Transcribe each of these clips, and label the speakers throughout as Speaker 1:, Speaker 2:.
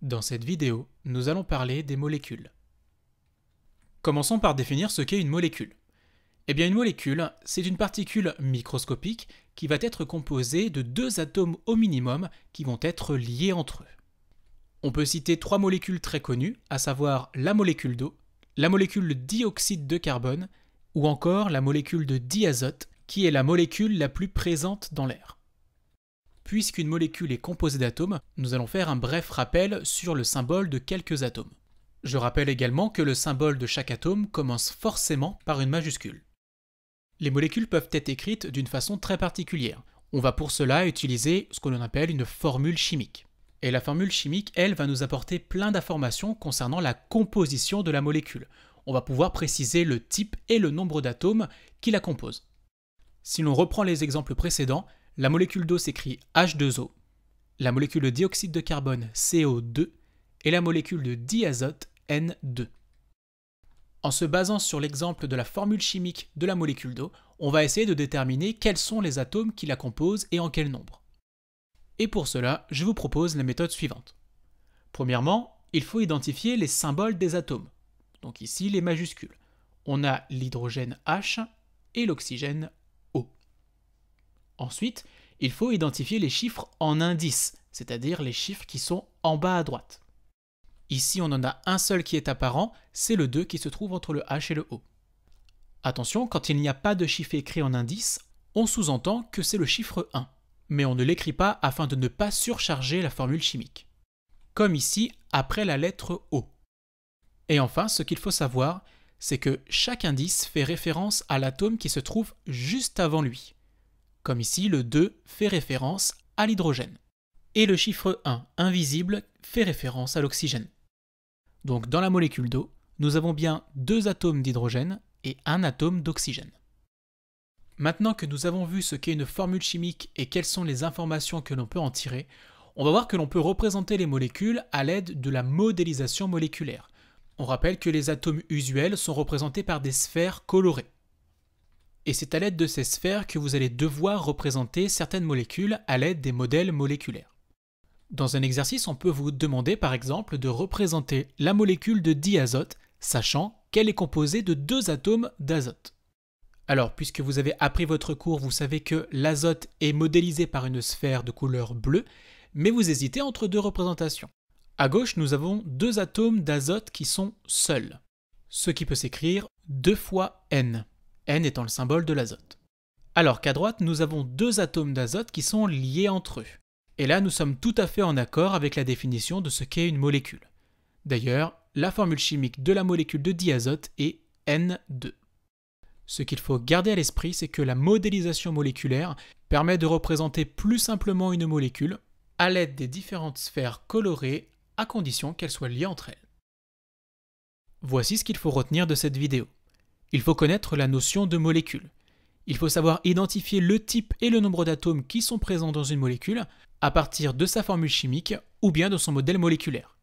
Speaker 1: Dans cette vidéo, nous allons parler des molécules. Commençons par définir ce qu'est une molécule. Eh bien, une molécule, c'est une particule microscopique qui va être composée de deux atomes au minimum qui vont être liés entre eux. On peut citer trois molécules très connues, à savoir la molécule d'eau, la molécule de dioxyde de carbone ou encore la molécule de diazote, qui est la molécule la plus présente dans l'air. Puisqu'une molécule est composée d'atomes, nous allons faire un bref rappel sur le symbole de quelques atomes. Je rappelle également que le symbole de chaque atome commence forcément par une majuscule. Les molécules peuvent être écrites d'une façon très particulière. On va pour cela utiliser ce que l'on appelle une formule chimique. Et la formule chimique, elle, va nous apporter plein d'informations concernant la composition de la molécule. On va pouvoir préciser le type et le nombre d'atomes qui la composent. Si l'on reprend les exemples précédents, la molécule d'eau s'écrit H2O, la molécule de dioxyde de carbone CO2 et la molécule de diazote N2. En se basant sur l'exemple de la formule chimique de la molécule d'eau, on va essayer de déterminer quels sont les atomes qui la composent et en quel nombre. Et pour cela, je vous propose la méthode suivante. Premièrement, il faut identifier les symboles des atomes. Donc ici, les majuscules. On a l'hydrogène H et l'oxygène O. Ensuite, il faut identifier les chiffres en indices, c'est-à-dire les chiffres qui sont en bas à droite. Ici, on en a un seul qui est apparent, c'est le 2 qui se trouve entre le H et le O. Attention, quand il n'y a pas de chiffre écrit en indice, on sous-entend que c'est le chiffre 1, mais on ne l'écrit pas afin de ne pas surcharger la formule chimique. Comme ici, après la lettre O. Et enfin, ce qu'il faut savoir, c'est que chaque indice fait référence à l'atome qui se trouve juste avant lui. Comme ici, le 2 fait référence à l'hydrogène. Et le chiffre 1, invisible, fait référence à l'oxygène. Donc dans la molécule d'eau, nous avons bien deux atomes d'hydrogène et un atome d'oxygène. Maintenant que nous avons vu ce qu'est une formule chimique et quelles sont les informations que l'on peut en tirer, on va voir que l'on peut représenter les molécules à l'aide de la modélisation moléculaire. On rappelle que les atomes usuels sont représentés par des sphères colorées. Et c'est à l'aide de ces sphères que vous allez devoir représenter certaines molécules à l'aide des modèles moléculaires. Dans un exercice, on peut vous demander par exemple de représenter la molécule de diazote, sachant qu'elle est composée de deux atomes d'azote. Alors, puisque vous avez appris votre cours, vous savez que l'azote est modélisé par une sphère de couleur bleue, mais vous hésitez entre deux représentations. À gauche, nous avons deux atomes d'azote qui sont seuls, ce qui peut s'écrire 2 fois N, N étant le symbole de l'azote. Alors qu'à droite, nous avons deux atomes d'azote qui sont liés entre eux. Et là, nous sommes tout à fait en accord avec la définition de ce qu'est une molécule. D'ailleurs, la formule chimique de la molécule de diazote est N2. Ce qu'il faut garder à l'esprit, c'est que la modélisation moléculaire permet de représenter plus simplement une molécule à l'aide des différentes sphères colorées à condition qu'elles soient liées entre elles. Voici ce qu'il faut retenir de cette vidéo. Il faut connaître la notion de molécule. Il faut savoir identifier le type et le nombre d'atomes qui sont présents dans une molécule à partir de sa formule chimique ou bien de son modèle moléculaire.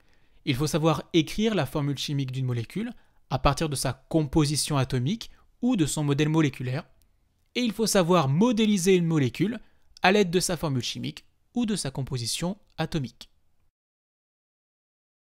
Speaker 1: Il faut savoir écrire la formule chimique d'une molécule à partir de sa composition atomique ou de son modèle moléculaire. Et il faut savoir modéliser une molécule à l'aide de sa formule chimique ou de sa composition atomique.